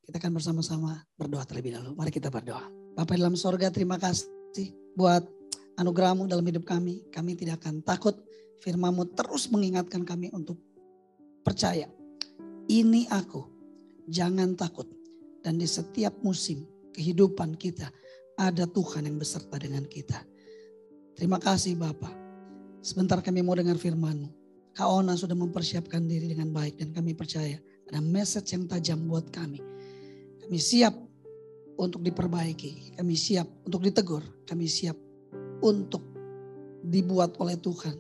Kita akan bersama-sama berdoa terlebih dahulu. Mari kita berdoa. Bapa dalam sorga, terima kasih buat anugerah-Mu dalam hidup kami. Kami tidak akan takut. Firman-Mu terus mengingatkan kami untuk percaya. Ini aku, jangan takut. Dan di setiap musim kehidupan kita ada Tuhan yang beserta dengan kita. Terima kasih Bapa. Sebentar kami mau dengar firman-Mu. Kak Ona sudah mempersiapkan diri dengan baik dan kami percaya ada message yang tajam buat kami. Kami siap untuk diperbaiki, kami siap untuk ditegur, kami siap untuk dibuat oleh Tuhan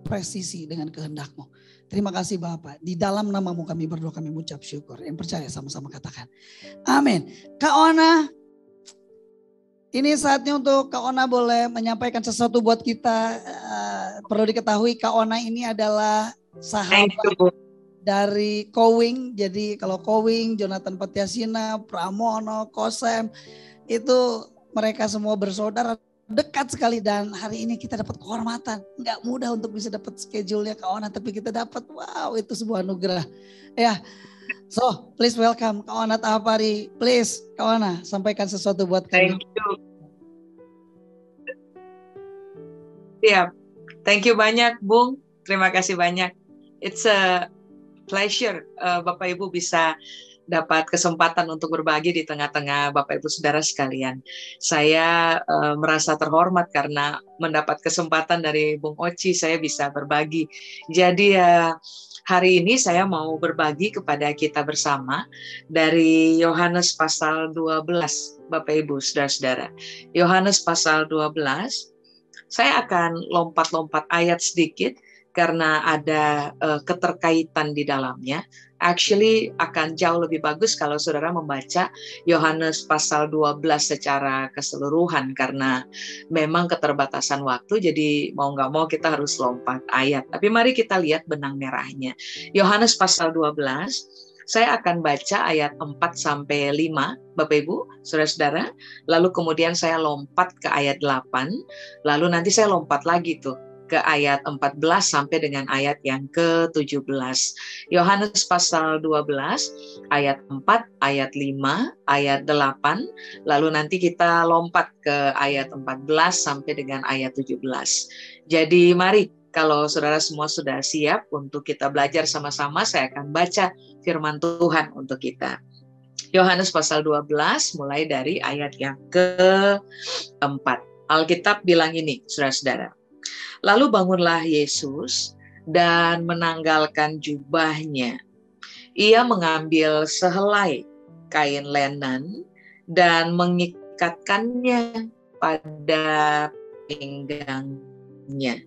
presisi dengan kehendak-Mu. Terima kasih Bapak. Di dalam nama-Mu kami berdoa, kami mengucap syukur. Yang percaya sama-sama katakan amin. Kak Ona, ini saatnya untuk Kak Ona boleh menyampaikan sesuatu buat kita. Perlu diketahui Kak Ona ini adalah sahabat dari Kowing. Jadi kalau Kowing, Jonathan Patiasina, Pramono, Kosem, itu mereka semua bersaudara dekat sekali. Dan hari ini kita dapat kehormatan. Nggak mudah untuk bisa dapat schedule-nya Kak Ona, tapi kita dapat, wow, itu sebuah anugerah. Ya, so please welcome Kak Ona Tahapari. Please Kak Ona sampaikan sesuatu buat kami. Thank you. Siap. Thank you banyak Bung. Terima kasih banyak. It's a pleasure Bapak Ibu bisa dapat kesempatan untuk berbagi di tengah-tengah Bapak Ibu Saudara sekalian. Saya merasa terhormat karena mendapat kesempatan dari Bung Oci, saya bisa berbagi. Jadi hari ini saya mau berbagi kepada kita bersama dari Yohanes pasal 12, Bapak Ibu Saudara-saudara. Yohanes pasal 12, saya akan lompat-lompat ayat sedikit karena ada keterkaitan di dalamnya. Actually akan jauh lebih bagus kalau saudara membaca Yohanes pasal 12 secara keseluruhan karena memang keterbatasan waktu, jadi mau nggak mau kita harus lompat ayat. Tapi mari kita lihat benang merahnya. Yohanes pasal 12, saya akan baca ayat 4-5 Bapak Ibu, saudara-saudara. Lalu kemudian saya lompat ke ayat 8, lalu nanti saya lompat lagi tuh ke ayat 14 sampai dengan ayat yang ke-17. Yohanes pasal 12, ayat 4, ayat 5, ayat 8, lalu nanti kita lompat ke ayat 14 sampai dengan ayat 17. Jadi mari, kalau saudara semua sudah siap untuk kita belajar sama-sama, saya akan baca firman Tuhan untuk kita. Yohanes pasal 12 mulai dari ayat yang ke-4. Alkitab bilang ini, saudara-saudara. Lalu bangunlah Yesus dan menanggalkan jubahnya. Ia mengambil sehelai kain lenan dan mengikatkannya pada pinggangnya.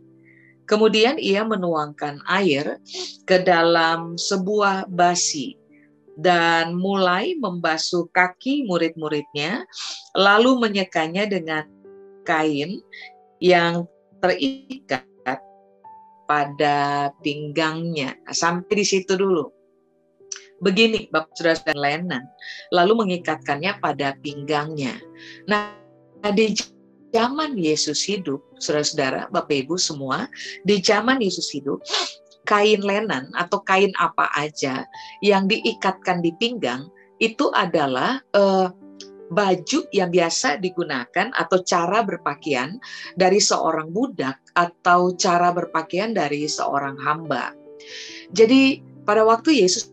Kemudian ia menuangkan air ke dalam sebuah basi dan mulai membasuh kaki murid-muridnya, lalu menyekanya dengan kain yang terikat pada pinggangnya. Sampai di situ dulu. Begini Bapak Saudara dan lenan, lalu mengikatkannya pada pinggangnya. Nah, di zaman Yesus hidup, saudara-saudara, Bapak Ibu semua, di zaman Yesus hidup, kain lenan atau kain apa aja yang diikatkan di pinggang itu adalah baju yang biasa digunakan atau cara berpakaian dari seorang budak atau cara berpakaian dari seorang hamba. Jadi pada waktu Yesus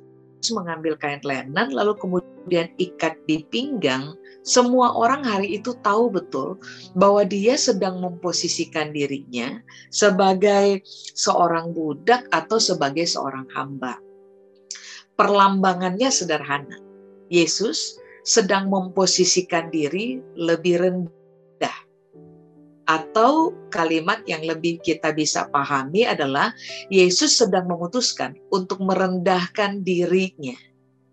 mengambil kain lenan lalu kemudian ikat di pinggang, semua orang hari itu tahu betul bahwa dia sedang memposisikan dirinya sebagai seorang budak atau sebagai seorang hamba. Perlambangannya sederhana. Yesus sedang memposisikan diri lebih rendah. Atau kalimat yang lebih kita bisa pahami adalah Yesus sedang memutuskan untuk merendahkan dirinya.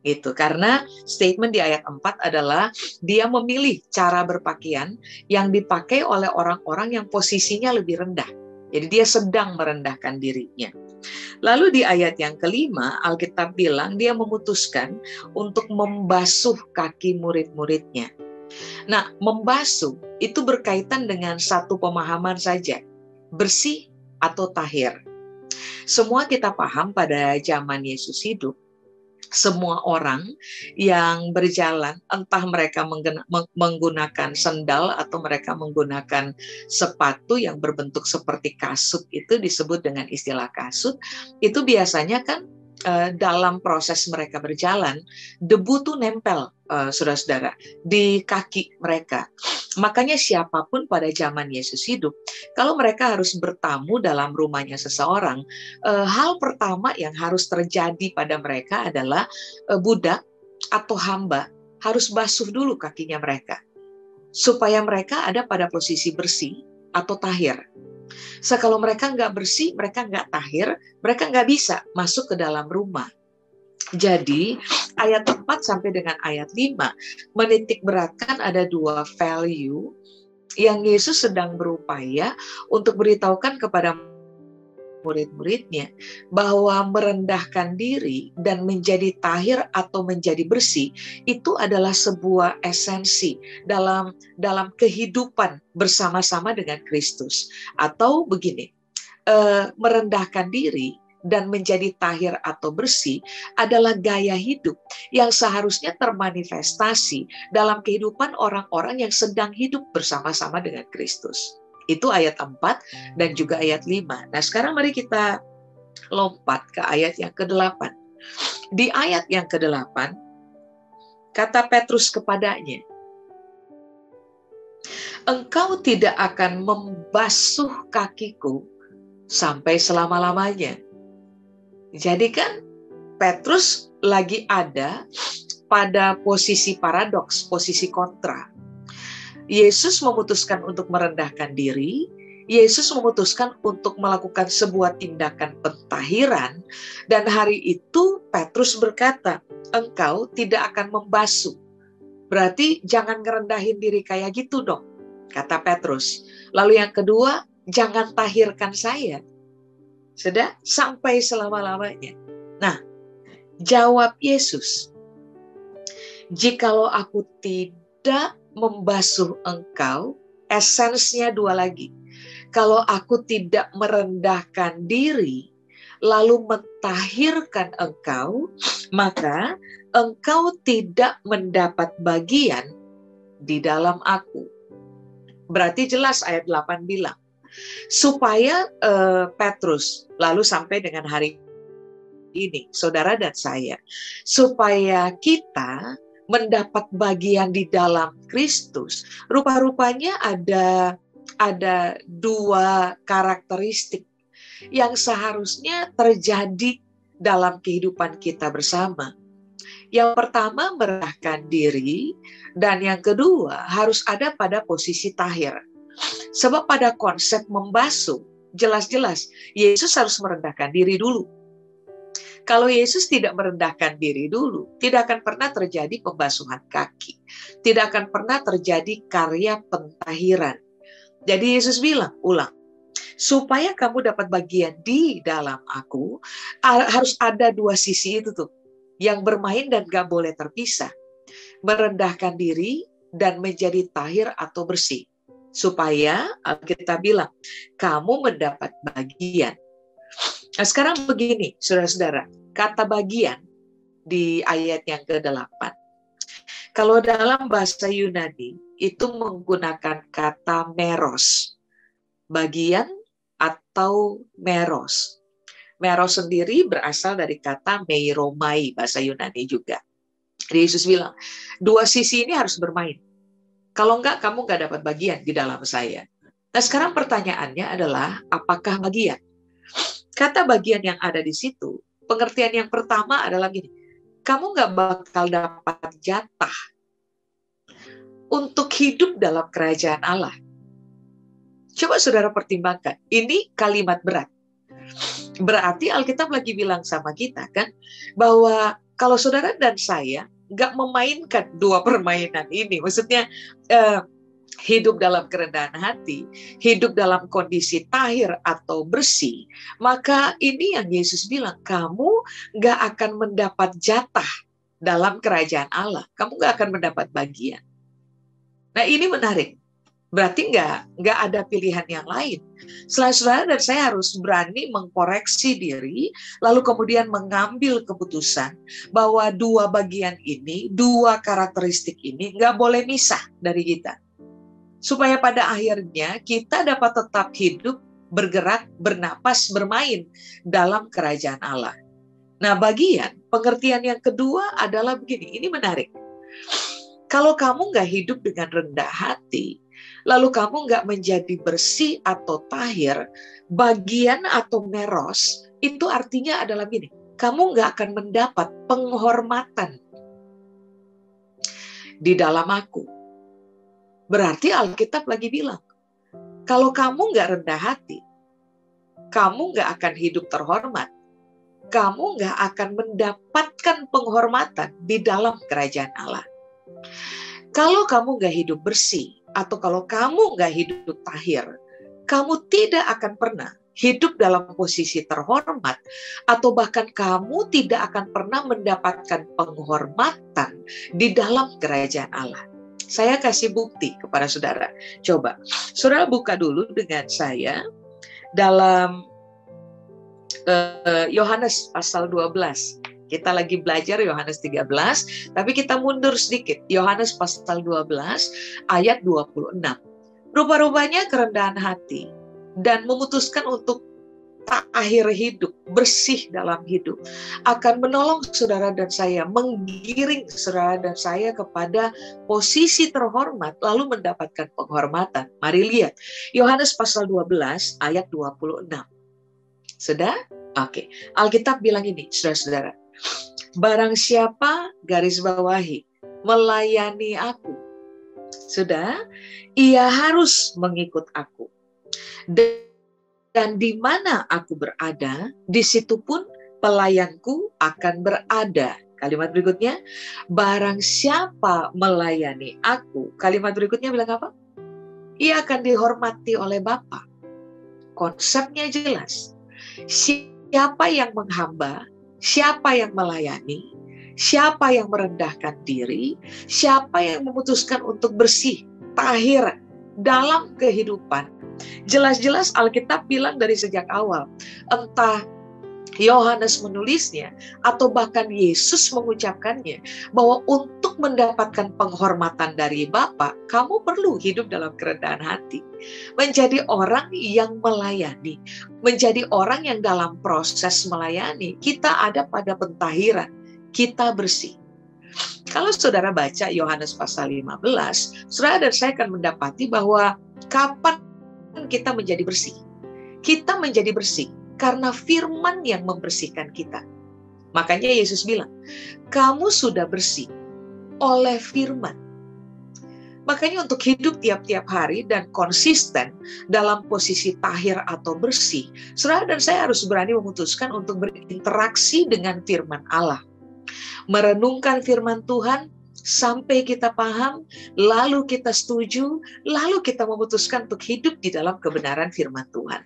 Gitu. Karena statement di ayat 4 adalah dia memilih cara berpakaian yang dipakai oleh orang-orang yang posisinya lebih rendah. Jadi dia sedang merendahkan dirinya. Lalu di ayat yang kelima, Alkitab bilang dia memutuskan untuk membasuh kaki murid-muridnya. Nah, membasuh itu berkaitan dengan satu pemahaman saja, bersih atau tahir. Semua kita paham pada zaman Yesus hidup, semua orang yang berjalan, entah mereka menggunakan sendal atau mereka menggunakan sepatu yang berbentuk seperti kasut, itu disebut dengan istilah kasut. Itu biasanya kan dalam proses mereka berjalan, debu tuh nempel, saudara-saudara, di kaki mereka. Makanya siapapun pada zaman Yesus hidup, kalau mereka harus bertamu dalam rumahnya seseorang, hal pertama yang harus terjadi pada mereka adalah budak atau hamba harus basuh dulu kakinya mereka, supaya mereka ada pada posisi bersih atau tahir. Kalau mereka nggak bersih, mereka nggak tahir, mereka nggak bisa masuk ke dalam rumah. Jadi ayat 4 sampai dengan ayat 5 menitik beratkan ada dua value yang Yesus sedang berupaya untuk beritahukan kepada murid-muridnya, bahwa merendahkan diri dan menjadi tahir atau menjadi bersih itu adalah sebuah esensi dalam kehidupan bersama-sama dengan Kristus. Atau begini, merendahkan diri dan menjadi tahir atau bersih adalah gaya hidup yang seharusnya termanifestasi dalam kehidupan orang-orang yang sedang hidup bersama-sama dengan Kristus. Itu ayat 4 dan juga ayat 5. Nah, sekarang mari kita lompat ke ayat yang ke-8. Di ayat yang ke-8, kata Petrus kepadanya, "Engkau tidak akan membasuh kakiku sampai selama-lamanya." Jadi kan Petrus lagi ada pada posisi paradoks, posisi kontra. Yesus memutuskan untuk merendahkan diri, Yesus memutuskan untuk melakukan sebuah tindakan pentahiran, dan hari itu Petrus berkata, "Engkau tidak akan membasuh." Berarti jangan ngerendahin diri kayak gitu dong, kata Petrus. Lalu yang kedua, jangan tahirkan saya. Sudah sampai selama-lamanya. Nah, jawab Yesus, "Jikalau aku tidak membasuh engkau," esensinya dua lagi. Kalau aku tidak merendahkan diri, lalu mentahirkan engkau, maka engkau tidak mendapat bagian di dalam aku. Berarti jelas ayat 8 bilang, supaya Petrus, lalu sampai dengan hari ini, saudara dan saya, supaya kita mendapat bagian di dalam Kristus, rupa-rupanya ada dua karakteristik yang seharusnya terjadi dalam kehidupan kita bersama. Yang pertama, merendahkan diri, dan yang kedua, harus ada pada posisi tahir. Sebab pada konsep membasuh, jelas-jelas Yesus harus merendahkan diri dulu. Kalau Yesus tidak merendahkan diri dulu, tidak akan pernah terjadi pembasuhan kaki. Tidak akan pernah terjadi karya pentahiran. Jadi Yesus bilang, ulang, supaya kamu dapat bagian di dalam aku, harus ada dua sisi itu tuh, yang bermain dan gak boleh terpisah. Merendahkan diri dan menjadi tahir atau bersih. Supaya kita bilang, kamu mendapat bagian. Nah, sekarang begini, saudara-saudara, kata bagian di ayat yang ke-8. Kalau dalam bahasa Yunani, itu menggunakan kata meros. Bagian atau meros. Meros sendiri berasal dari kata meiromai, bahasa Yunani juga. Yesus bilang, dua sisi ini harus bermain. Kalau enggak, kamu enggak dapat bagian di dalam saya. Nah, sekarang pertanyaannya adalah, apakah bagian? Kata bagian yang ada di situ, pengertian yang pertama adalah gini, kamu nggak bakal dapat jatah untuk hidup dalam kerajaan Allah. Coba saudara pertimbangkan, ini kalimat berat. Berarti Alkitab lagi bilang sama kita kan, bahwa kalau saudara dan saya nggak memainkan dua permainan ini, maksudnya hidup dalam kerendahan hati, hidup dalam kondisi tahir atau bersih, maka ini yang Yesus bilang, kamu gak akan mendapat jatah dalam kerajaan Allah. Kamu gak akan mendapat bagian. Nah, ini menarik. Berarti nggak ada pilihan yang lain. Saudara dan saya harus berani mengkoreksi diri, lalu kemudian mengambil keputusan bahwa dua bagian ini, dua karakteristik ini nggak boleh misah dari kita. Supaya pada akhirnya kita dapat tetap hidup, bergerak, bernapas, bermain dalam kerajaan Allah. Nah, pengertian yang kedua adalah begini, ini menarik. Kalau kamu nggak hidup dengan rendah hati, lalu kamu nggak menjadi bersih atau tahir, bagian atau meros, itu artinya adalah gini, kamu nggak akan mendapat penghormatan di dalam aku. Berarti Alkitab lagi bilang, kalau kamu nggak rendah hati, kamu nggak akan hidup terhormat, kamu nggak akan mendapatkan penghormatan di dalam kerajaan Allah. Kalau kamu nggak hidup bersih, atau kalau kamu nggak hidup tahir, kamu tidak akan pernah hidup dalam posisi terhormat, atau bahkan kamu tidak akan pernah mendapatkan penghormatan di dalam kerajaan Allah. Saya kasih bukti kepada saudara. Coba, saudara buka dulu dengan saya dalam Yohanes pasal 12. Kita lagi belajar Yohanes 13, tapi kita mundur sedikit. Yohanes pasal 12 ayat 26. Rupa-rupanya kerendahan hati dan memutuskan untuk akhir hidup, bersih dalam hidup, akan menolong saudara dan saya, menggiring saudara dan saya kepada posisi terhormat, lalu mendapatkan penghormatan. Mari lihat, Yohanes pasal 12 ayat 26. Sudah? Oke. Alkitab bilang ini, saudara-saudara. Barang siapa, garis bawahi, melayani aku, sudah, ia harus mengikut aku. Dan di mana aku berada, di situ pun pelayanku akan berada. Kalimat berikutnya, barang siapa melayani aku. Kalimat berikutnya bilang apa? Ia akan dihormati oleh Bapa. Konsepnya jelas. Siapa yang menghamba, siapa yang melayani, siapa yang merendahkan diri, siapa yang memutuskan untuk bersih, tahir dalam kehidupan. Jelas-jelas Alkitab bilang dari sejak awal, entah Yohanes menulisnya atau bahkan Yesus mengucapkannya, bahwa untuk mendapatkan penghormatan dari Bapa, kamu perlu hidup dalam kerendahan hati, menjadi orang yang melayani, menjadi orang yang dalam proses melayani. Kita ada pada pentahiran, kita bersih. Kalau saudara baca Yohanes pasal 15, saudara dan saya akan mendapati bahwa kapan kita menjadi bersih. Kita menjadi bersih karena firman yang membersihkan kita. Makanya Yesus bilang, kamu sudah bersih oleh firman. Makanya untuk hidup tiap-tiap hari dan konsisten dalam posisi tahir atau bersih, saudara dan saya harus berani memutuskan untuk berinteraksi dengan firman Allah. Merenungkan firman Tuhan sampai kita paham, lalu kita setuju, lalu kita memutuskan untuk hidup di dalam kebenaran firman Tuhan.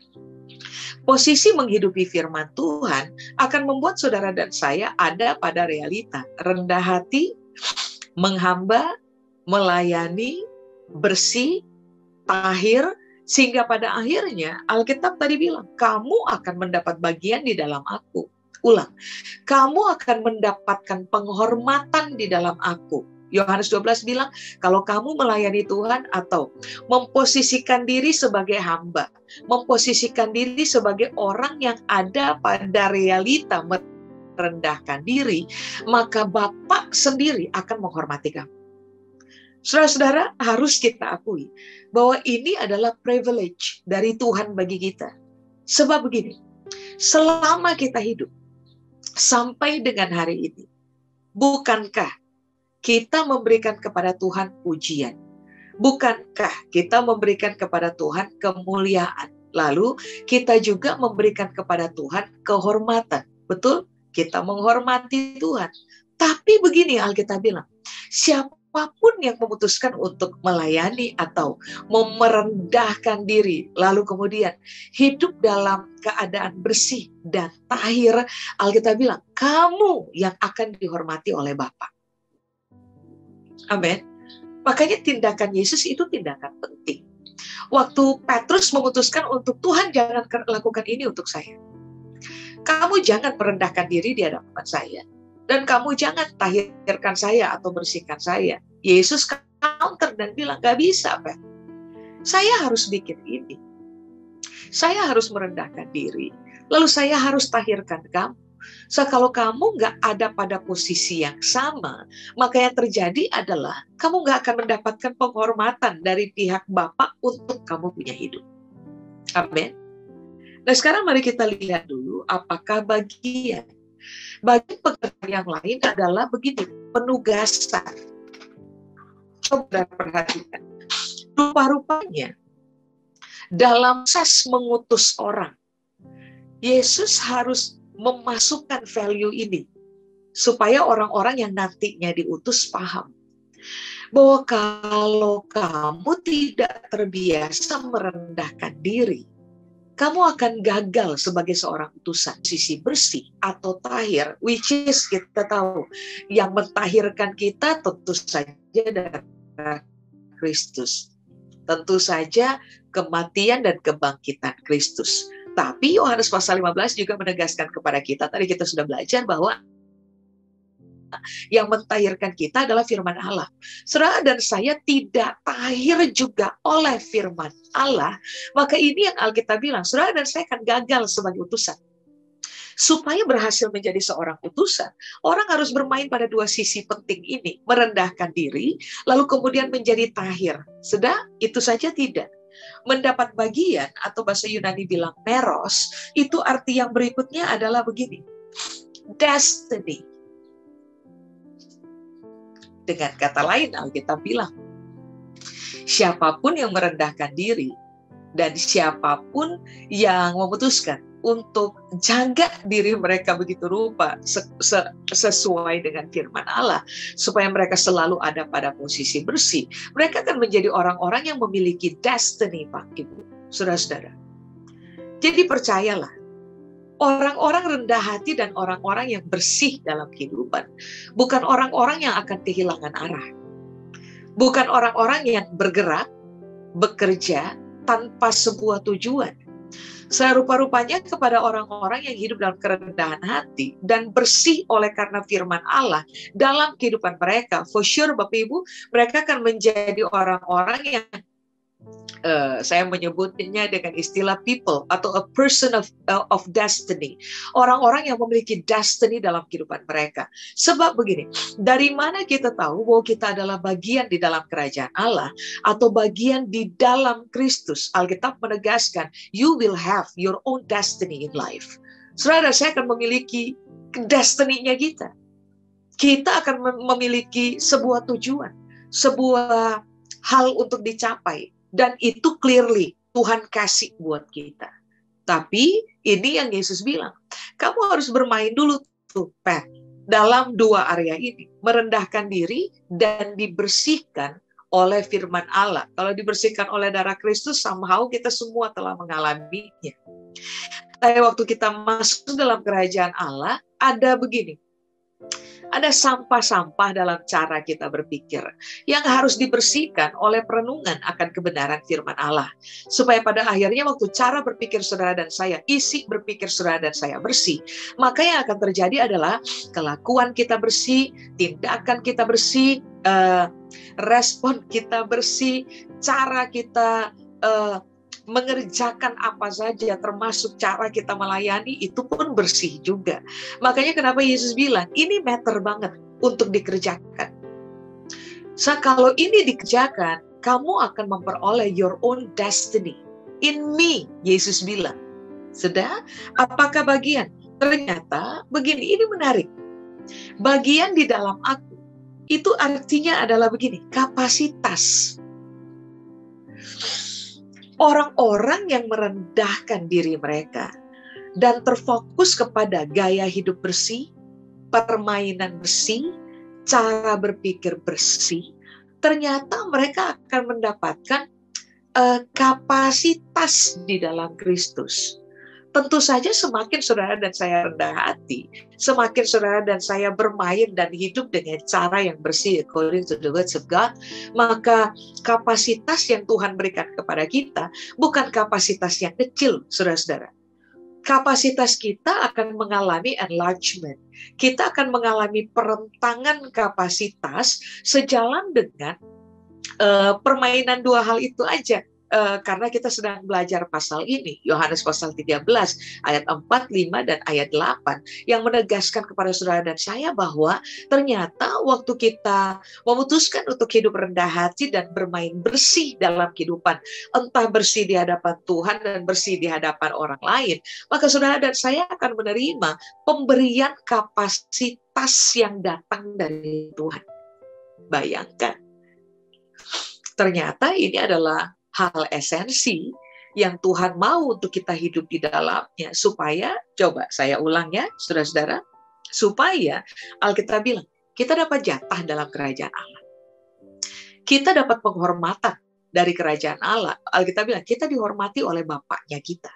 Posisi menghidupi firman Tuhan akan membuat saudara dan saya ada pada realita rendah hati, menghamba, melayani, bersih, tahir, sehingga pada akhirnya Alkitab tadi bilang, kamu akan mendapat bagian di dalam aku. Ulang, kamu akan mendapatkan penghormatan di dalam aku. Yohanes 12 bilang, kalau kamu melayani Tuhan atau memposisikan diri sebagai hamba, memposisikan diri sebagai orang yang ada pada realita merendahkan diri, maka Bapa sendiri akan menghormati kamu. Saudara-saudara, harus kita akui bahwa ini adalah privilege dari Tuhan bagi kita. Sebab begini, selama kita hidup, sampai dengan hari ini, bukankah kita memberikan kepada Tuhan pujian? Bukankah kita memberikan kepada Tuhan kemuliaan? Lalu kita juga memberikan kepada Tuhan kehormatan. Betul? Kita menghormati Tuhan. Tapi begini Alkitab bilang, siapapun yang memutuskan untuk melayani atau merendahkan diri, lalu kemudian hidup dalam keadaan bersih dan tahir, Alkitab bilang, kamu yang akan dihormati oleh Bapa. Amin. Makanya tindakan Yesus itu tindakan penting. Waktu Petrus memutuskan untuk Tuhan jangan lakukan ini untuk saya. Kamu jangan merendahkan diri di hadapan saya. Dan kamu jangan tahirkan saya atau bersihkan saya. Yesus counter dan bilang, gak bisa, Pak. Saya harus bikin ini. Saya harus merendahkan diri. Lalu saya harus tahirkan kamu. So, kalau kamu nggak ada pada posisi yang sama, maka yang terjadi adalah kamu nggak akan mendapatkan penghormatan dari pihak Bapa untuk kamu punya hidup. Amin. Nah, sekarang mari kita lihat dulu apakah bagian pekerjaan yang lain adalah begini, penugasan. Coba perhatikan. Rupa-rupanya dalam proses mengutus orang, Yesus harus memasukkan value ini supaya orang-orang yang nantinya diutus paham bahwa kalau kamu tidak terbiasa merendahkan diri, kamu akan gagal sebagai seorang utusan. Sisi bersih atau tahir, which is kita tahu yang mentahirkan kita tentu saja darah Kristus, tentu saja kematian dan kebangkitan Kristus. Tapi Yohanes pasal 15 juga menegaskan kepada kita, tadi kita sudah belajar bahwa yang mentahirkan kita adalah firman Allah. Saudara dan saya tidak tahir juga oleh firman Allah, maka ini yang Alkitab bilang, saudara dan saya akan gagal sebagai utusan. Supaya berhasil menjadi seorang utusan, orang harus bermain pada dua sisi penting ini, merendahkan diri, lalu kemudian menjadi tahir. Sedang itu saja tidak. Mendapat bagian atau bahasa Yunani bilang meros, itu arti yang berikutnya adalah begini, destiny. Dengan kata lain Alkitab bilang, siapapun yang merendahkan diri dan siapapun yang memutuskan untuk jaga diri mereka begitu rupa sesuai dengan firman Allah, supaya mereka selalu ada pada posisi bersih, mereka akan menjadi orang-orang yang memiliki destiny, Pak Ibu, saudara-saudara. Jadi percayalah, orang-orang rendah hati dan orang-orang yang bersih dalam kehidupan bukan orang-orang yang akan kehilangan arah, bukan orang-orang yang bergerak, bekerja tanpa sebuah tujuan. Serupa-rupanya kepada orang-orang yang hidup dalam kerendahan hati dan bersih oleh karena firman Allah dalam kehidupan mereka. For sure Bapak Ibu, mereka akan menjadi orang-orang yang saya menyebutnya dengan istilah people atau a person of destiny. Orang-orang yang memiliki destiny dalam kehidupan mereka. Sebab begini, dari mana kita tahu bahwa kita adalah bagian di dalam kerajaan Allah atau bagian di dalam Kristus? Alkitab menegaskan, you will have your own destiny in life. Saudara, saya akan memiliki destiny-nya kita. Kita akan memiliki sebuah tujuan, sebuah hal untuk dicapai. Dan itu clearly Tuhan kasih buat kita. Tapi ini yang Yesus bilang, kamu harus bermain dulu tuh, Pat, dalam dua area ini. Merendahkan diri dan dibersihkan oleh firman Allah. Kalau dibersihkan oleh darah Kristus, somehow kita semua telah mengalaminya. Tapi waktu kita masuk dalam kerajaan Allah, ada begini. Ada sampah-sampah dalam cara kita berpikir yang harus dibersihkan oleh perenungan akan kebenaran firman Allah. Supaya pada akhirnya waktu cara berpikir saudara dan saya, isi berpikir saudara dan saya bersih, maka yang akan terjadi adalah kelakuan kita bersih, tindakan kita bersih, respon kita bersih, cara kita mengerjakan apa saja, termasuk cara kita melayani, itu pun bersih juga. Makanya kenapa Yesus bilang, ini matter banget untuk dikerjakan. So, kalau ini dikerjakan, kamu akan memperoleh your own destiny. In me, Yesus bilang. Sudah, apakah bagian? Ternyata begini, ini menarik. Bagian di dalam aku, itu artinya adalah begini, kapasitas. Orang-orang yang merendahkan diri mereka dan terfokus kepada gaya hidup bersih, permainan bersih, cara berpikir bersih, ternyata mereka akan mendapatkan kapasitas di dalam Kristus. Tentu saja semakin saudara dan saya rendah hati, semakin saudara dan saya bermain dan hidup dengan cara yang bersih according to the words of God, maka kapasitas yang Tuhan berikan kepada kita bukan kapasitas yang kecil, saudara-saudara. Kapasitas kita akan mengalami enlargement. Kita akan mengalami perentangan kapasitas sejalan dengan permainan dua hal itu aja. Karena kita sedang belajar pasal ini, Yohanes pasal 13, ayat 4, 5, dan ayat 8, yang menegaskan kepada saudara dan saya bahwa ternyata waktu kita memutuskan untuk hidup rendah hati dan bermain bersih dalam kehidupan, entah bersih di hadapan Tuhan dan bersih di hadapan orang lain, maka saudara dan saya akan menerima pemberian kapasitas yang datang dari Tuhan. Bayangkan, ternyata ini adalah hal esensi yang Tuhan mau untuk kita hidup di dalamnya, supaya, coba saya ulang ya, saudara-saudara, supaya Alkitab bilang, kita dapat jatah dalam kerajaan Allah. Kita dapat penghormatan dari kerajaan Allah. Alkitab bilang, kita dihormati oleh Bapaknya kita.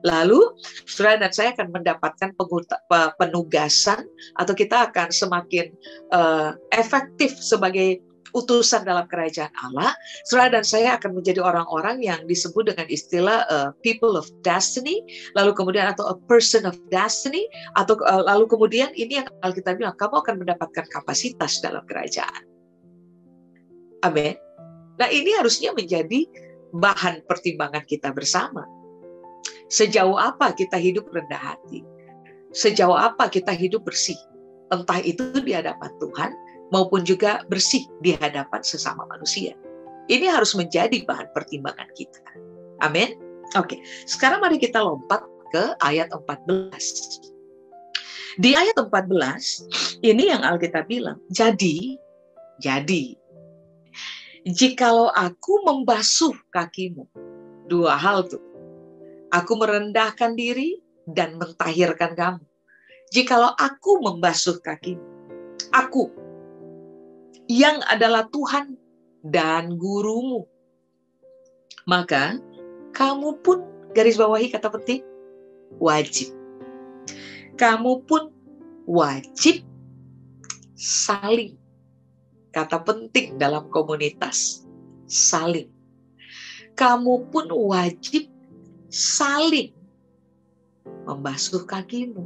Lalu, saudara dan saya akan mendapatkan penugasan, atau kita akan semakin efektif sebagai utusan dalam kerajaan Allah. Saudara dan saya akan menjadi orang-orang yang disebut dengan istilah people of destiny, lalu kemudian atau a person of destiny, atau lalu kemudian ini yang Alkitab bilang, kamu akan mendapatkan kapasitas dalam kerajaan. Amin. Nah, ini harusnya menjadi bahan pertimbangan kita bersama. Sejauh apa kita hidup rendah hati? Sejauh apa kita hidup bersih? Entah itu di hadapan Tuhan, maupun juga bersih di hadapan sesama manusia. Ini harus menjadi bahan pertimbangan kita. Amin. Oke, sekarang mari kita lompat ke ayat 14. Di ayat 14, ini yang Alkitab bilang, jadi, jikalau aku membasuh kakimu, dua hal tuh, aku merendahkan diri dan mentahirkan kamu. Jikalau aku membasuh kakimu, aku yang adalah Tuhan dan gurumu, maka kamu pun, garis bawahi kata penting, wajib. Kamu pun wajib saling. Kata penting dalam komunitas, saling. Kamu pun wajib saling membasuh kakimu.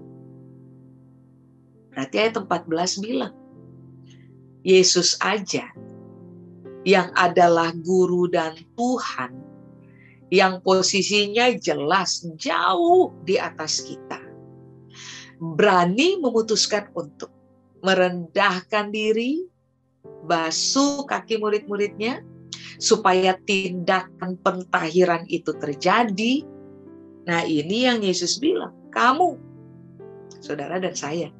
Berarti ayat 14 bilang, Yesus aja yang adalah guru dan Tuhan, yang posisinya jelas jauh di atas kita, berani memutuskan untuk merendahkan diri, basuh kaki murid-muridnya, supaya tindakan pentahiran itu terjadi. Nah, ini yang Yesus bilang, kamu, saudara dan saya,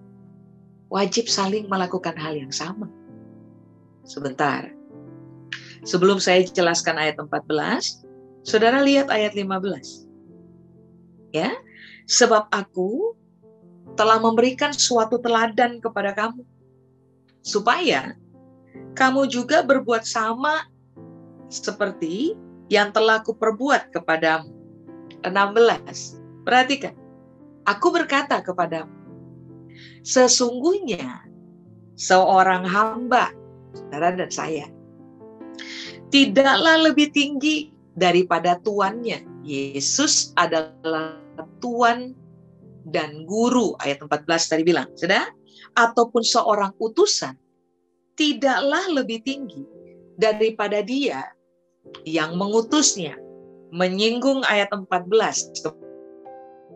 wajib saling melakukan hal yang sama. Sebentar, sebelum saya jelaskan ayat 14, saudara lihat ayat 15. Ya, sebab aku telah memberikan suatu teladan kepada kamu, supaya kamu juga berbuat sama seperti yang telah kuperbuat kepadamu. 16, perhatikan. Aku berkata kepadamu, sesungguhnya seorang hamba, saudara dan saya, tidaklah lebih tinggi daripada tuannya. Yesus adalah Tuhan dan Guru, ayat 14 tadi bilang, saudara, ataupun seorang utusan, tidaklah lebih tinggi daripada dia yang mengutusnya. Menyinggung ayat 14,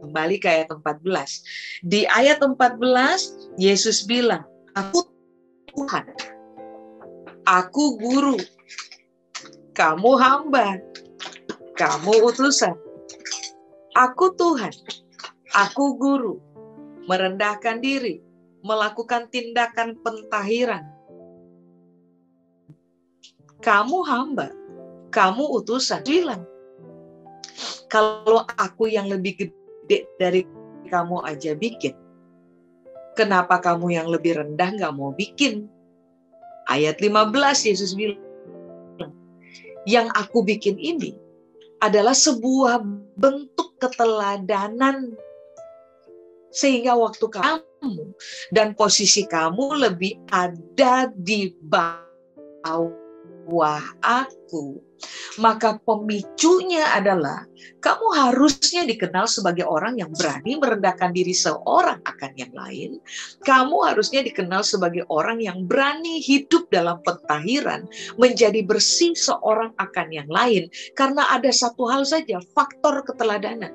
kembali ke ayat 14. Di ayat 14, Yesus bilang, aku Tuhan, aku guru, kamu hamba, kamu utusan. Aku Tuhan, aku guru, merendahkan diri, melakukan tindakan pentahiran. Kamu hamba, kamu utusan. Bilang, kalau aku yang lebih gede dari kamu aja bikin, kenapa kamu yang lebih rendah gak mau bikin? Ayat 15 Yesus bilang, yang aku bikin ini adalah sebuah bentuk keteladanan. Sehingga waktu kamu dan posisi kamu lebih ada di bawah aku, maka pemicunya adalah kamu harusnya dikenal sebagai orang yang berani merendahkan diri seorang akan yang lain. Kamu harusnya dikenal sebagai orang yang berani hidup dalam pentahiran, menjadi bersih seorang akan yang lain. Karena ada satu hal saja, faktor keteladanan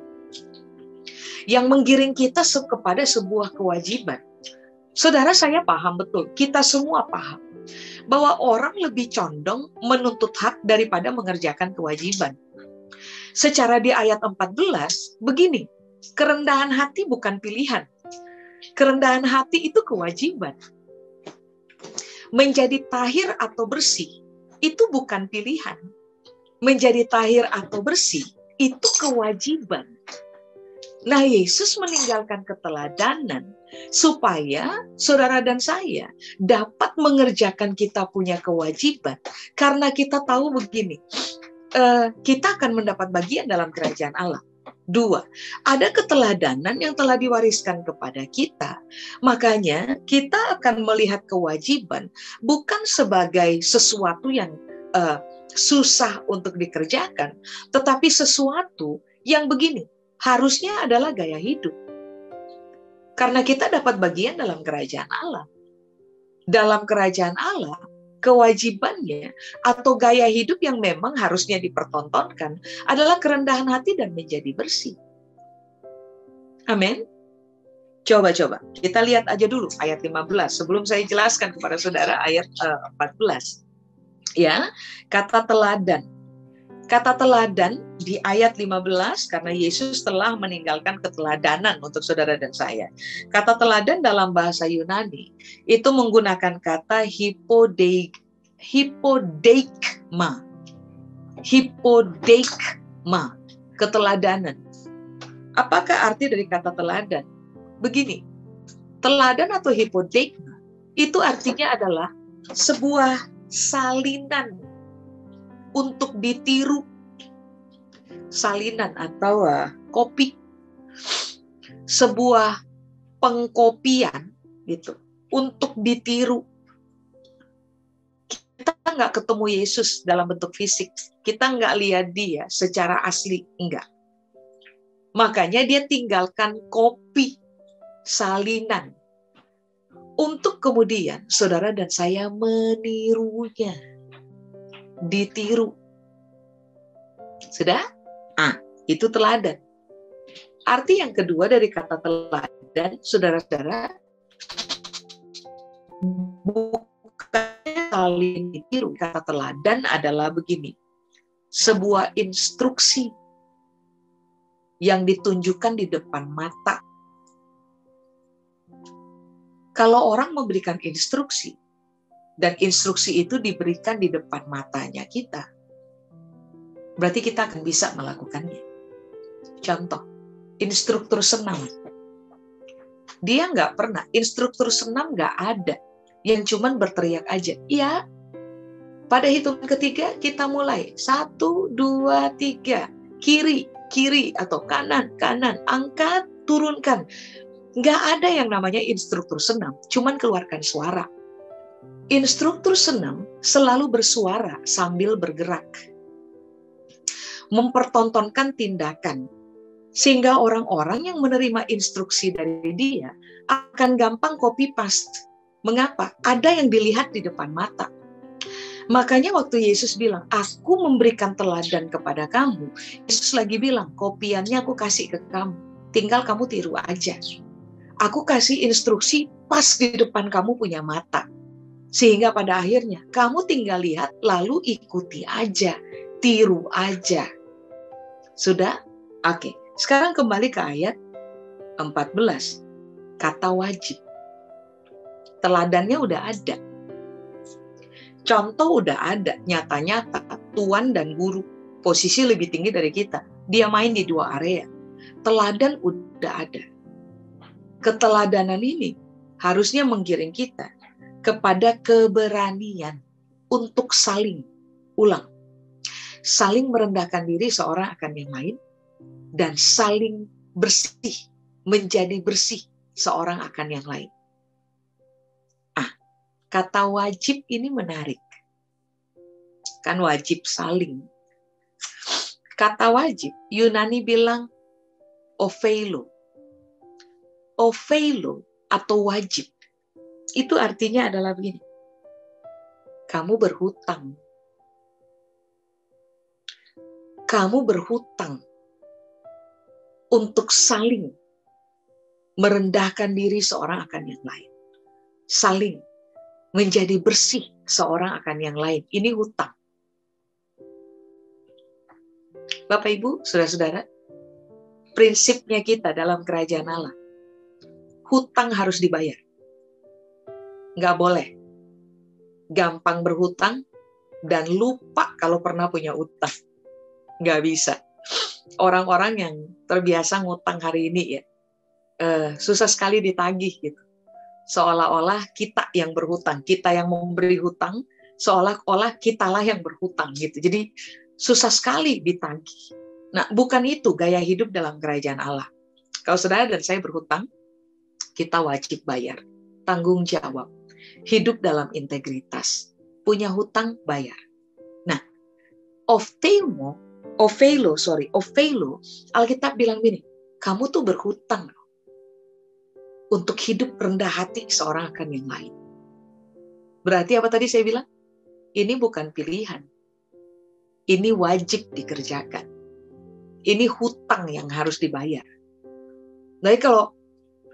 yang menggiring kita kepada sebuah kewajiban. Saudara, saya paham betul, kita semua paham bahwa orang lebih condong menuntut hak daripada mengerjakan kewajiban. Secara di ayat 14, begini, kerendahan hati bukan pilihan. Kerendahan hati itu kewajiban. Menjadi tahir atau bersih, itu bukan pilihan. Menjadi tahir atau bersih, itu kewajiban. Nah, Yesus meninggalkan keteladanan supaya saudara dan saya dapat mengerjakan kita punya kewajiban. Karena kita tahu begini, kita akan mendapat bagian dalam kerajaan Allah. 2, ada keteladanan yang telah diwariskan kepada kita. Makanya kita akan melihat kewajiban bukan sebagai sesuatu yang susah untuk dikerjakan, tetapi sesuatu yang begini, harusnya adalah gaya hidup. Karena kita dapat bagian dalam kerajaan Allah. Dalam kerajaan Allah, kewajibannya atau gaya hidup yang memang harusnya dipertontonkan adalah kerendahan hati dan menjadi bersih. Amin. Coba kita lihat aja dulu ayat 15 sebelum saya jelaskan kepada saudara ayat 14. Ya, kata teladan. Kata teladan di ayat 15 karena Yesus telah meninggalkan keteladanan untuk saudara dan saya. Kata teladan dalam bahasa Yunani itu menggunakan kata hipodeikma. Hipodeikma, keteladanan. Apakah arti dari kata teladan? Begini, teladan atau hipodeikma itu artinya adalah sebuah salinan untuk ditiru, salinan atau kopi, sebuah pengkopian gitu untuk ditiru. Kita nggak ketemu Yesus dalam bentuk fisik, kita nggak lihat dia secara asli, enggak. Makanya dia tinggalkan kopi, salinan, untuk kemudian saudara dan saya menirunya. Ditiru. Sudah? Itu teladan. Arti yang kedua dari kata teladan, saudara-saudara, bukan saling ditiru. Kata teladan adalah begini, sebuah instruksi yang ditunjukkan di depan mata. Kalau orang memberikan instruksi, dan instruksi itu diberikan di depan matanya kita, berarti kita akan bisa melakukannya. Contoh, instruktur senam. Dia nggak pernah, instruktur senam nggak ada yang cuman berteriak aja. Iya, pada hitungan ketiga kita mulai. 1, 2, 3. Kiri atau kanan, angkat, turunkan. Nggak ada yang namanya instruktur senam, cuman keluarkan suara. Instruktur senam selalu bersuara sambil bergerak. Mempertontonkan tindakan. Sehingga orang-orang yang menerima instruksi dari dia akan gampang copy paste. Mengapa? Ada yang dilihat di depan mata. Makanya waktu Yesus bilang, aku memberikan teladan kepada kamu. Yesus lagi bilang, kopiannya aku kasih ke kamu. Tinggal kamu tiru aja. Aku kasih instruksi pas di depan kamu punya mata. Sehingga pada akhirnya kamu tinggal lihat lalu ikuti aja, tiru aja. Sudah? Oke. Sekarang kembali ke ayat 14. Kata wajib. Teladannya udah ada. Contoh udah ada, nyata-nyata tuan dan guru, posisi lebih tinggi dari kita. Dia main di 2 area. Teladan udah ada. Keteladanan ini harusnya menggiring kita kepada keberanian untuk saling merendahkan diri seorang akan yang lain dan saling bersih, menjadi bersih seorang akan yang lain. Kata wajib ini menarik. Kan wajib saling. Kata wajib, Yunani bilang opheilo. Opheilo atau wajib. Itu artinya adalah begini. Kamu berhutang. Kamu berhutang untuk saling merendahkan diri seorang akan yang lain. Saling menjadi bersih seorang akan yang lain. Ini hutang. Bapak Ibu, saudara-saudara, prinsipnya kita dalam kerajaan Allah, hutang harus dibayar. Nggak boleh gampang berhutang dan lupa kalau pernah punya utang. Nggak bisa. Orang-orang yang terbiasa ngutang hari ini ya, susah sekali ditagih gitu. Seolah-olah kita yang berhutang, kita yang memberi hutang, seolah-olah kitalah yang berhutang gitu. Jadi susah sekali ditagih. Nah, bukan itu gaya hidup dalam kerajaan Allah. Kalau saudara dan saya berhutang, kita wajib bayar, tanggung jawab, hidup dalam integritas, punya hutang bayar. Nah, opheilo, Alkitab bilang gini, kamu tuh berhutang untuk hidup rendah hati seorang akan yang lain. Berarti apa tadi saya bilang? Ini bukan pilihan. Ini wajib dikerjakan. Ini hutang yang harus dibayar. Jadi kalau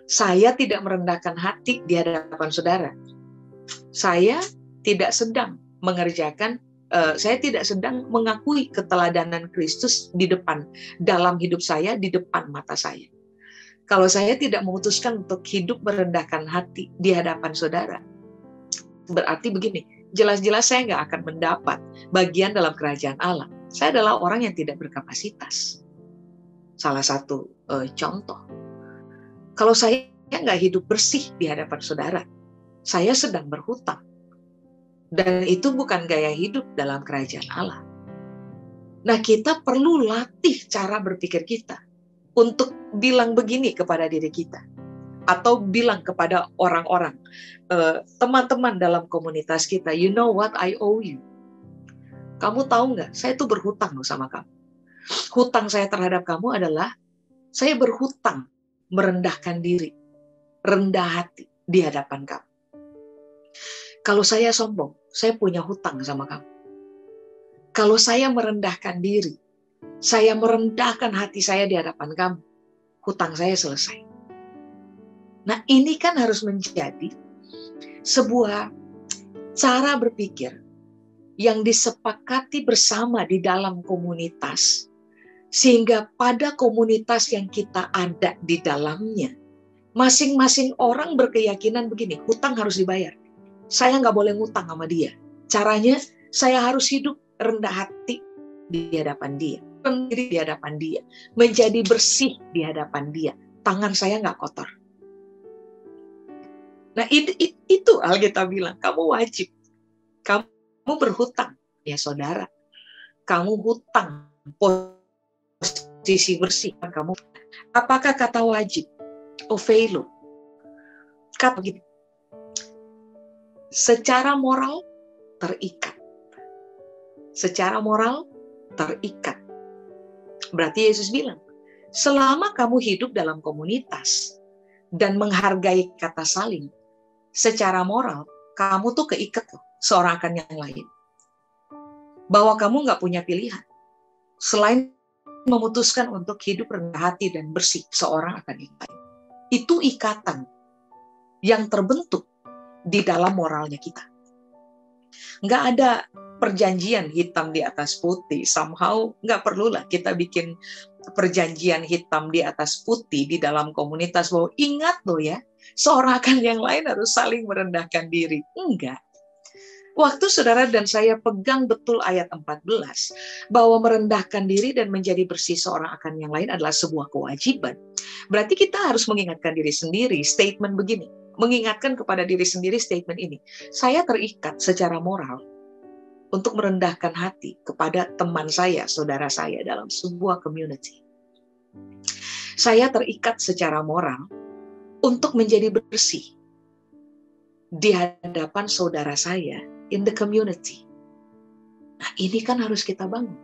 saya tidak merendahkan hati di hadapan saudara, saya tidak sedang mengerjakan, saya tidak sedang mengakui keteladanan Kristus di depan, dalam hidup saya, di depan mata saya. Kalau saya tidak memutuskan untuk hidup merendahkan hati di hadapan saudara, berarti begini, jelas-jelas saya nggak akan mendapat bagian dalam kerajaan Allah. Saya adalah orang yang tidak berkapasitas. Salah satu contoh. Kalau saya nggak hidup bersih di hadapan saudara, saya sedang berhutang. Dan itu bukan gaya hidup dalam kerajaan Allah. Nah, kita perlu latih cara berpikir kita untuk bilang begini kepada diri kita. Atau bilang kepada orang-orang, teman-teman dalam komunitas kita, you know what I owe you. Kamu tahu nggak, saya tuh berhutang sama kamu. Hutang saya terhadap kamu adalah, saya berhutang merendahkan diri, rendah hati di hadapan kamu. Kalau saya sombong, saya punya hutang sama kamu. Kalau saya merendahkan diri, saya merendahkan hati saya di hadapan kamu, hutang saya selesai. Nah, ini kan harus menjadi sebuah cara berpikir yang disepakati bersama di dalam komunitas. Sehingga pada komunitas yang kita ada di dalamnya, masing-masing orang berkeyakinan begini, hutang harus dibayar. Saya nggak boleh ngutang sama dia. Caranya, saya harus hidup rendah hati di hadapan dia. Pendiri di hadapan dia. Menjadi bersih di hadapan dia. Tangan saya nggak kotor. Nah, itu Alkitab bilang, kamu wajib. Kamu berhutang. Ya saudara, kamu hutang posisi bersih. Kamu. Apakah kata wajib? Opheilo. Kata begini. Secara moral terikat. Secara moral terikat. Berarti Yesus bilang, selama kamu hidup dalam komunitas dan menghargai kata saling, secara moral kamu tuh keikat loh, seorang akan yang lain. Bahwa kamu nggak punya pilihan selain memutuskan untuk hidup rendah hati dan bersih seorang akan yang lain. Itu ikatan yang terbentuk di dalam moralnya kita. Nggak ada perjanjian hitam di atas putih. Somehow nggak perlulah kita bikin perjanjian hitam di atas putih di dalam komunitas bahwa ingat loh ya, seorang akan yang lain harus saling merendahkan diri. Enggak. Waktu saudara dan saya pegang betul ayat 14, bahwa merendahkan diri dan menjadi bersih seorang akan yang lain adalah sebuah kewajiban. Berarti kita harus mengingatkan diri sendiri, statement begini. Mengingatkan kepada diri sendiri statement ini. Saya terikat secara moral untuk merendahkan hati kepada teman saya, saudara saya dalam sebuah community. Saya terikat secara moral untuk menjadi bersih di hadapan saudara saya in the community. Nah, ini kan harus kita bangun.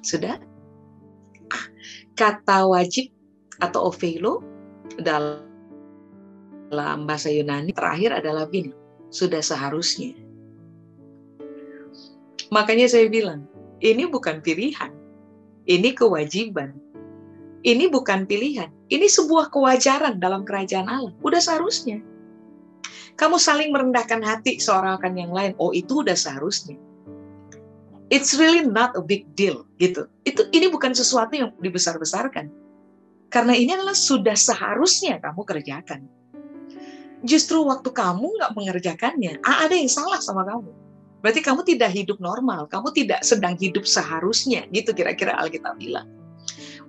Sudah? Kata wajib atau ophelo dalam bahasa Yunani terakhir adalah bin, sudah seharusnya. Makanya saya bilang, ini bukan pilihan, ini kewajiban. Ini bukan pilihan, ini sebuah kewajaran dalam kerajaan Allah. Udah seharusnya. Kamu saling merendahkan hati seorang akan yang lain, oh itu udah seharusnya. It's really not a big deal, gitu. Ini bukan sesuatu yang dibesar-besarkan. Karena ini adalah sudah seharusnya kamu kerjakan. Justru waktu kamu nggak mengerjakannya, ada yang salah sama kamu. Berarti kamu tidak hidup normal, kamu tidak sedang hidup seharusnya, gitu kira-kira Alkitab bilang.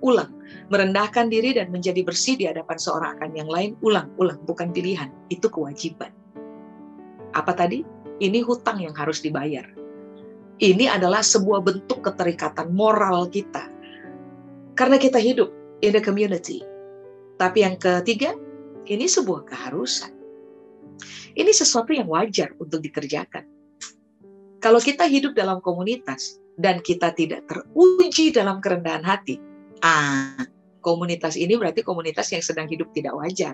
Ulang, merendahkan diri dan menjadi bersih di hadapan seorang akan yang lain, ulang, bukan pilihan, itu kewajiban. Apa tadi? Ini hutang yang harus dibayar. Ini adalah sebuah bentuk keterikatan moral kita. Karena kita hidup in the community. Tapi yang ketiga, ini sebuah keharusan. Ini sesuatu yang wajar untuk dikerjakan. Kalau kita hidup dalam komunitas dan kita tidak teruji dalam kerendahan hati, komunitas ini berarti komunitas yang sedang hidup tidak wajar.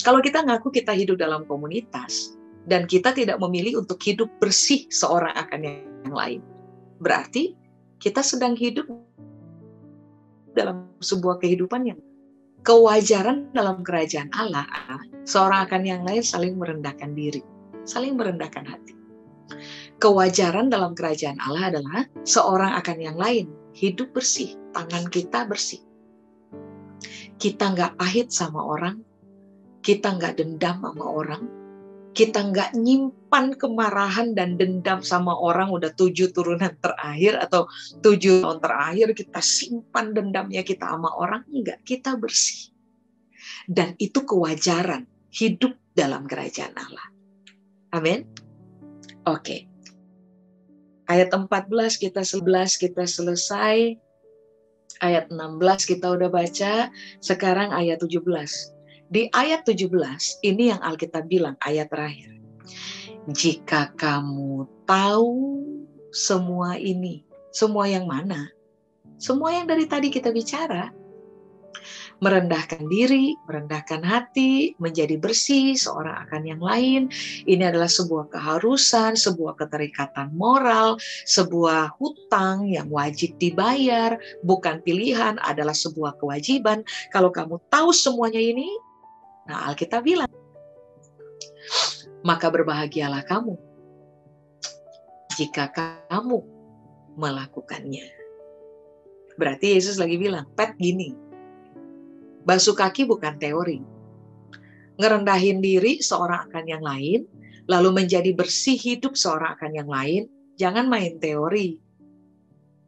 Kalau kita ngaku kita hidup dalam komunitas dan kita tidak memilih untuk hidup bersih seorang akan yang lain, berarti kita sedang hidup dalam sebuah kehidupan yang kewajaran dalam kerajaan Allah. Seorang akan yang lain saling merendahkan diri, saling merendahkan hati. Kewajaran dalam kerajaan Allah adalah seorang akan yang lain hidup bersih, tangan kita bersih. Kita nggak pahit sama orang, kita nggak dendam sama orang, kita nggak nyimpan kemarahan dan dendam sama orang udah 7 turunan terakhir atau 7 tahun terakhir kita simpan dendamnya kita sama orang, enggak, kita bersih. Dan itu kewajaran hidup dalam kerajaan Allah. Amin. Oke. Ayat 14 kita 11 kita selesai. Ayat 16 kita udah baca. Sekarang ayat 17. Di ayat 17 ini yang Alkitab bilang ayat terakhir. Jika kamu tahu semua ini, semua yang mana? Semua yang dari tadi kita bicara. Merendahkan diri, merendahkan hati, menjadi bersih seorang akan yang lain. Ini adalah sebuah keharusan, sebuah keterikatan moral, sebuah hutang yang wajib dibayar, bukan pilihan, adalah sebuah kewajiban. Kalau kamu tahu semuanya ini, nah Alkitab bilang, maka berbahagialah kamu jika kamu melakukannya. Berarti Yesus lagi bilang, Pet gini, basuh kaki bukan teori. Ngerendahin diri seorang akan yang lain, lalu menjadi bersih hidup seorang akan yang lain, jangan main teori.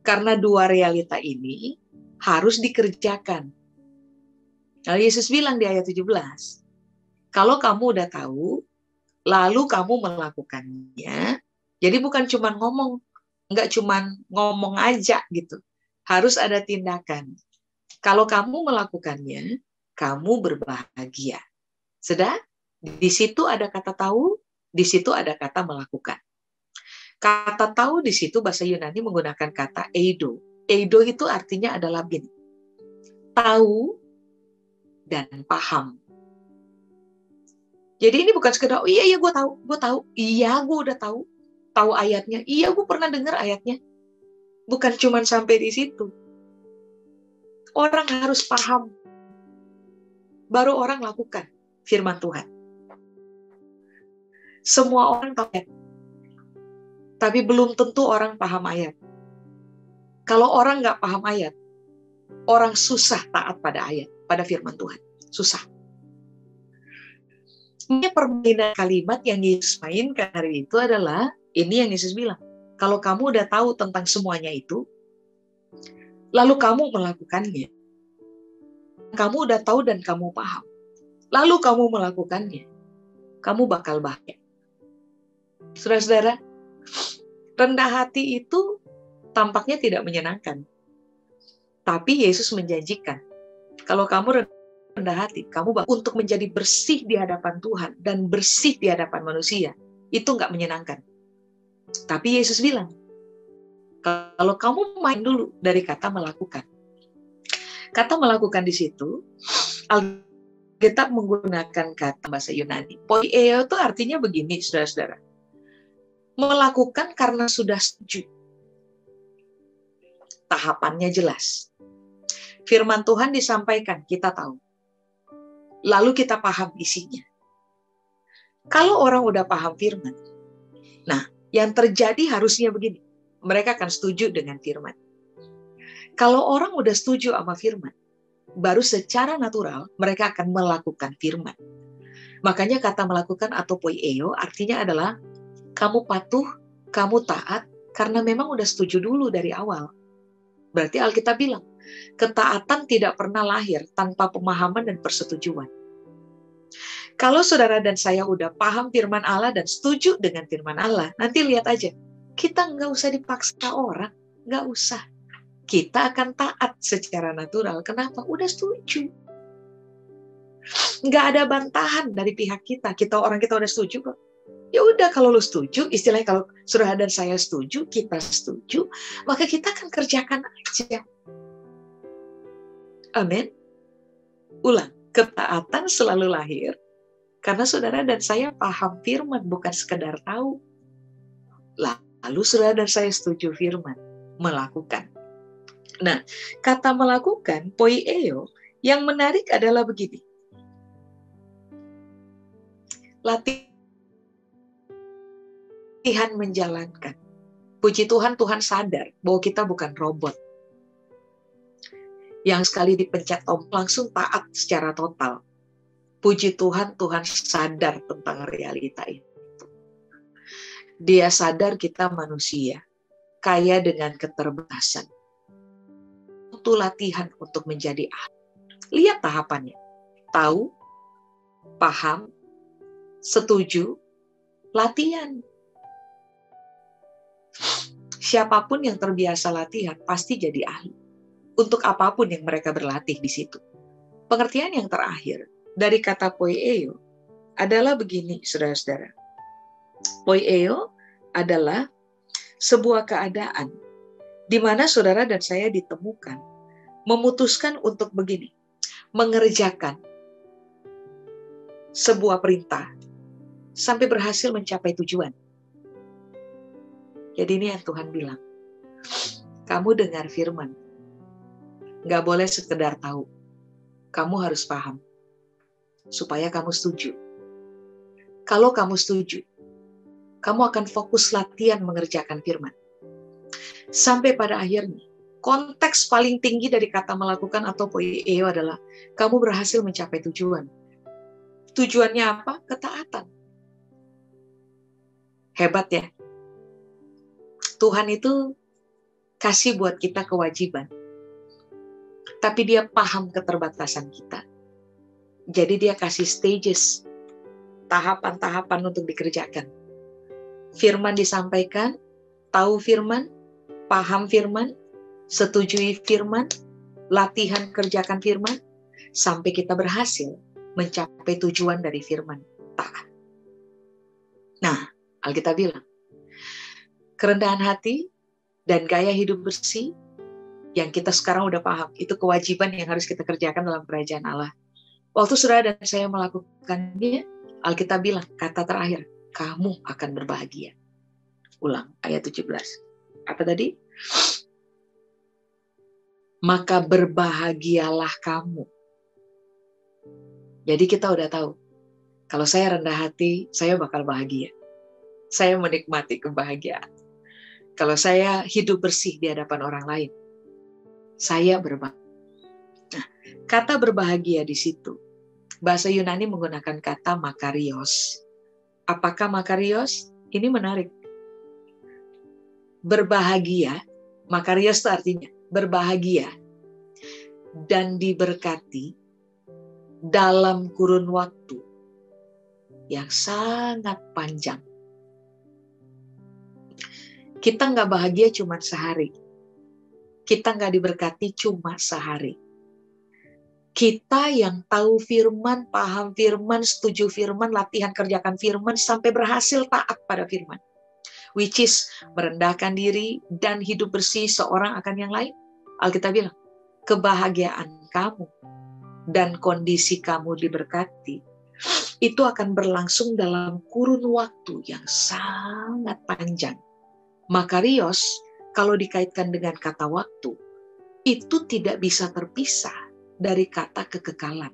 Karena dua realita ini harus dikerjakan. Lalu Yesus bilang di ayat 17, kalau kamu udah tahu, lalu kamu melakukannya, jadi bukan cuma ngomong, nggak cuma ngomong aja gitu, harus ada tindakan. Kalau kamu melakukannya, kamu berbahagia. Sudah? Di situ ada kata tahu, di situ ada kata melakukan. Kata tahu di situ bahasa Yunani menggunakan kata eido. Eido itu artinya adalah bin. Tahu dan paham. Jadi ini bukan sekedar, oh iya gue tahu, iya gue udah tahu ayatnya, iya gue pernah dengar ayatnya. Bukan cuma sampai di situ. Orang harus paham, baru orang lakukan firman Tuhan. Semua orang tahu ayat, tapi belum tentu orang paham ayat. Kalau orang nggak paham ayat, orang susah taat pada ayat, pada firman Tuhan. Susah. Ini permainan kalimat yang Yesus mainkan hari itu adalah, ini yang Yesus bilang, kalau kamu udah tahu tentang semuanya itu, lalu kamu melakukannya. Kamu udah tahu dan kamu paham. Lalu kamu melakukannya. Kamu bakal bahagia. Saudara-saudara, rendah hati itu tampaknya tidak menyenangkan. Tapi Yesus menjanjikan, kalau kamu rendah hati, kamu untuk menjadi bersih di hadapan Tuhan dan bersih di hadapan manusia, itu nggak menyenangkan. Tapi Yesus bilang, kalau kamu main dulu dari kata melakukan. Kata melakukan di situ, Alkitab menggunakan kata bahasa Yunani. Poieo itu artinya begini, saudara-saudara. Melakukan karena sudah setuju. Tahapannya jelas. Firman Tuhan disampaikan, kita tahu. Lalu kita paham isinya. Kalau orang udah paham firman, nah, yang terjadi harusnya begini. Mereka akan setuju dengan firman. Kalau orang udah setuju sama firman, baru secara natural mereka akan melakukan firman. Makanya kata melakukan atau poieo artinya adalah kamu patuh, kamu taat, karena memang udah setuju dulu dari awal. Berarti Alkitab bilang, ketaatan tidak pernah lahir tanpa pemahaman dan persetujuan. Kalau saudara dan saya udah paham firman Allah dan setuju dengan firman Allah, nanti lihat aja, kita nggak usah dipaksa orang, nggak usah. Kita akan taat secara natural. Kenapa? Udah setuju. Nggak ada bantahan dari pihak kita. Kita udah setuju kok. Ya udah, kalau lu setuju, istilahnya kalau saudara dan saya setuju, kita setuju, maka kita akan kerjakan aja. Amin. Ulang, ketaatan selalu lahir karena saudara dan saya paham firman, bukan sekedar tahu. Lalu saudara dan saya setuju firman, melakukan. Nah, kata melakukan, poieo, yang menarik adalah begini. Latihan menjalankan. Puji Tuhan, Tuhan sadar bahwa kita bukan robot. Yang sekali dipencet tombol langsung taat secara total. Puji Tuhan, Tuhan sadar tentang realita itu. Dia sadar kita manusia, kaya dengan keterbatasan. Itu latihan untuk menjadi ahli. Lihat tahapannya. Tahu, paham, setuju, latihan. Siapapun yang terbiasa latihan pasti jadi ahli. Untuk apapun yang mereka berlatih di situ. Pengertian yang terakhir dari kata poieo adalah begini, saudara-saudara. Poieo adalah sebuah keadaan di mana saudara dan saya ditemukan, memutuskan untuk begini, mengerjakan sebuah perintah sampai berhasil mencapai tujuan. Jadi ini yang Tuhan bilang, kamu dengar firman, gak boleh sekedar tahu, kamu harus paham, supaya kamu setuju. Kalau kamu setuju, kamu akan fokus latihan mengerjakan firman. Sampai pada akhirnya, konteks paling tinggi dari kata melakukan atau poieo adalah kamu berhasil mencapai tujuan. Tujuannya apa? Ketaatan. Hebat ya. Tuhan itu kasih buat kita kewajiban. Tapi dia paham keterbatasan kita. Jadi dia kasih stages, tahapan-tahapan untuk dikerjakan. Firman disampaikan, tahu firman, paham firman, setujui firman, latihan kerjakan firman, sampai kita berhasil mencapai tujuan dari firman, taat. Nah, Alkitab bilang, kerendahan hati dan gaya hidup bersih yang kita sekarang udah paham, itu kewajiban yang harus kita kerjakan dalam kerajaan Allah. Waktu saudara dan saya melakukannya, Alkitab bilang, kata terakhir, kamu akan berbahagia. Ulang, ayat 17. Apa tadi? Maka berbahagialah kamu. Jadi kita udah tahu, kalau saya rendah hati, saya bakal bahagia. Saya menikmati kebahagiaan. Kalau saya hidup bersih di hadapan orang lain, saya berbahagia. Nah, kata berbahagia di situ, bahasa Yunani menggunakan kata makarios. Apakah makarios? Ini menarik. Berbahagia, makarios itu artinya berbahagia dan diberkati dalam kurun waktu yang sangat panjang. Kita nggak bahagia cuma sehari. kita nggak diberkati cuma sehari. Kita yang tahu firman, paham firman, setuju firman, latihan kerjakan firman, sampai berhasil taat pada firman. Which is merendahkan diri dan hidup bersih seorang akan yang lain. Alkitab bilang, kebahagiaan kamu dan kondisi kamu diberkati, itu akan berlangsung dalam kurun waktu yang sangat panjang. Makarios, kalau dikaitkan dengan kata waktu, itu tidak bisa terpisah dari kata kekekalan.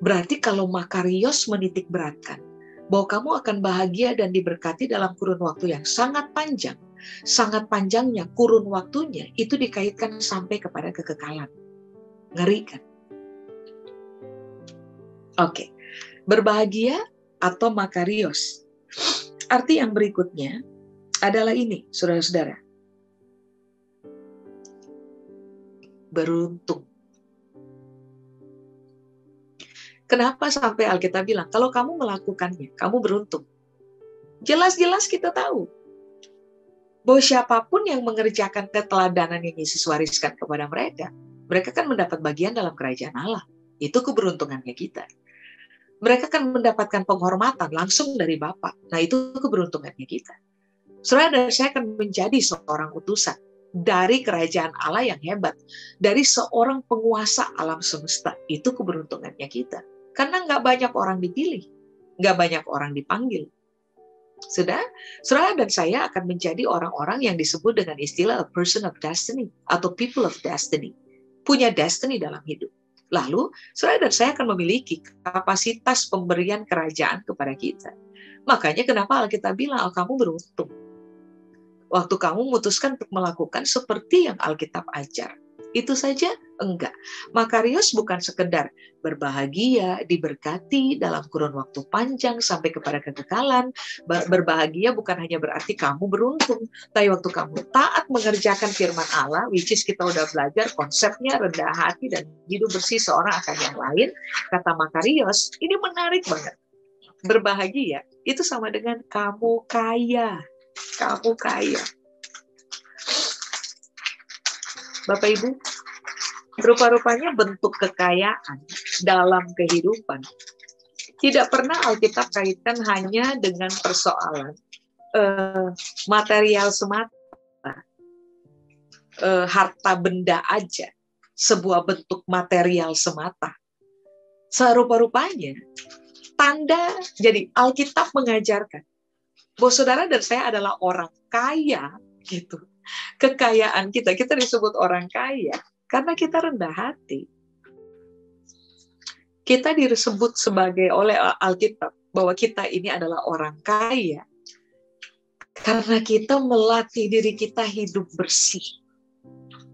Berarti kalau makarios menitik beratkan bahwa kamu akan bahagia dan diberkati dalam kurun waktu yang sangat panjang, sangat panjangnya kurun waktunya itu dikaitkan sampai kepada kekekalan. Ngeri kan? Oke. Berbahagia atau makarios. Arti yang berikutnya adalah ini, saudara-saudara. Beruntung. Kenapa sampai Alkitab bilang, kalau kamu melakukannya, kamu beruntung. Jelas-jelas kita tahu bahwa siapapun yang mengerjakan keteladanan yang Yesus wariskan kepada mereka, mereka kan mendapat bagian dalam kerajaan Allah. Itu keberuntungannya kita. Mereka kan mendapatkan penghormatan langsung dari Bapa. Nah, itu keberuntungannya kita. Saudara, saya akan menjadi seorang utusan dari kerajaan Allah yang hebat, dari seorang penguasa alam semesta. Itu keberuntungannya kita. Karena nggak banyak orang dipilih, nggak banyak orang dipanggil. Saudara dan saya akan menjadi orang-orang yang disebut dengan istilah a person of destiny atau people of destiny. Punya destiny dalam hidup. Lalu, saudara dan saya akan memiliki kapasitas pemberian kerajaan kepada kita. Makanya kenapa Alkitab bilang, kamu beruntung. Waktu kamu memutuskan untuk melakukan seperti yang Alkitab ajar. Itu saja? Enggak. Makarios bukan sekedar berbahagia, diberkati dalam kurun waktu panjang sampai kepada kekekalan. Berbahagia bukan hanya berarti kamu beruntung. Tapi waktu kamu taat mengerjakan firman Allah, which is kita udah belajar konsepnya rendah hati dan hidup bersih seorang akan yang lain. Kata Makarios, ini menarik banget. Berbahagia itu sama dengan kamu kaya. Kamu kaya. Bapak Ibu, rupa-rupanya bentuk kekayaan dalam kehidupan tidak pernah Alkitab kaitkan hanya dengan persoalan material semata, harta benda aja, sebuah bentuk material semata. Serupa-rupanya, tanda, jadi Alkitab mengajarkan bahwa saudara dan saya adalah orang kaya, gitu. Kekayaan kita disebut orang kaya karena kita rendah hati. Kita disebut sebagai oleh Alkitab bahwa kita ini adalah orang kaya karena kita melatih diri kita hidup bersih.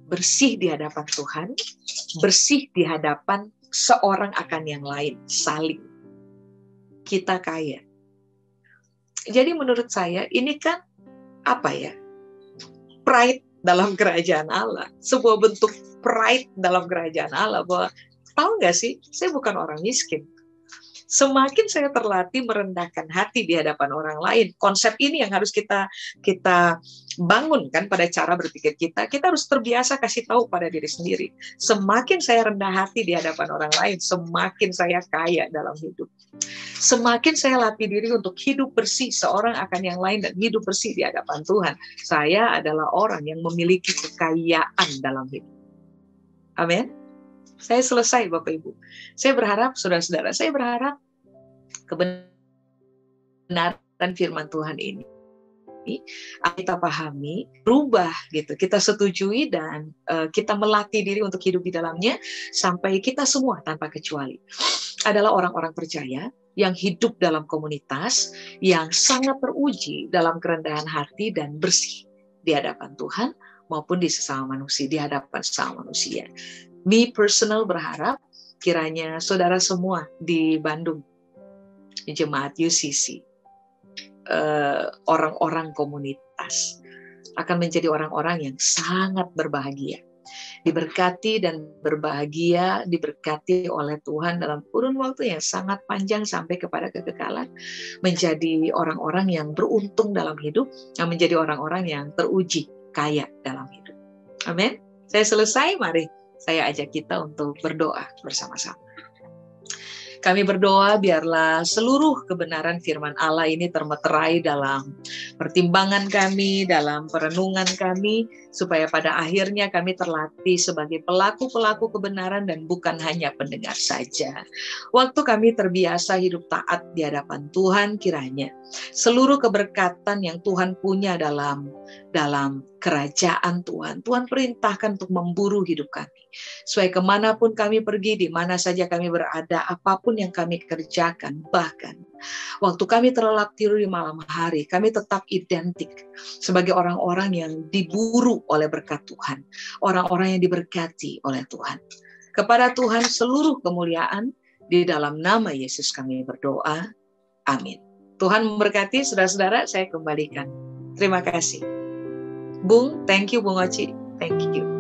Bersih di hadapan Tuhan, bersih di hadapan seorang akan yang lain, saling. Kita kaya. Jadi menurut saya ini kan apa ya? Pride dalam kerajaan Allah, sebuah bentuk pride dalam kerajaan Allah bahwa tahu nggak sih, saya bukan orang miskin. Semakin saya terlatih merendahkan hati di hadapan orang lain, konsep ini yang harus kita bangunkan pada cara berpikir kita. Kita harus terbiasa kasih tahu pada diri sendiri. Semakin saya rendah hati di hadapan orang lain, semakin saya kaya dalam hidup. Semakin saya latih diri untuk hidup bersih seorang akan yang lain dan hidup bersih di hadapan Tuhan. Saya adalah orang yang memiliki kekayaan dalam hidup. Amin. Saya selesai Bapak Ibu. Saya berharap, saudara-saudara, saya berharap kebenaran firman Tuhan ini kita pahami, berubah gitu. Kita setujui dan kita melatih diri untuk hidup di dalamnya sampai kita semua tanpa kecuali adalah orang-orang percaya yang hidup dalam komunitas yang sangat teruji dalam kerendahan hati dan bersih di hadapan Tuhan maupun di sesama manusia, di hadapan sesama manusia. Me personal berharap kiranya saudara semua di Bandung, jemaat UCC, orang-orang komunitas akan menjadi orang-orang yang sangat berbahagia. Diberkati dan berbahagia, diberkati oleh Tuhan dalam kurun waktu yang sangat panjang sampai kepada kekekalan. Menjadi orang-orang yang beruntung dalam hidup, yang menjadi orang-orang yang teruji, kaya dalam hidup. Amin. Saya selesai, mari saya ajak kita untuk berdoa bersama-sama. Kami berdoa biarlah seluruh kebenaran firman Allah ini termeterai dalam pertimbangan kami, dalam perenungan kami, supaya pada akhirnya kami terlatih sebagai pelaku-pelaku kebenaran dan bukan hanya pendengar saja. Waktu kami terbiasa hidup taat di hadapan Tuhan, kiranya seluruh keberkatan yang Tuhan punya dalam kerajaan Tuhan perintahkan untuk memburu hidup kami. Supaya kemanapun kami pergi, di mana saja kami berada, apapun yang kami kerjakan, bahkan waktu kami terlelap tidur di malam hari, kami tetap identik sebagai orang-orang yang diburu oleh berkat Tuhan, orang-orang yang diberkati oleh Tuhan. Kepada Tuhan seluruh kemuliaan, di dalam nama Yesus kami berdoa. Amin. Tuhan memberkati. Saudara-saudara, saya kembalikan. Terima kasih. Bung, thank you Bung Oci. Thank you.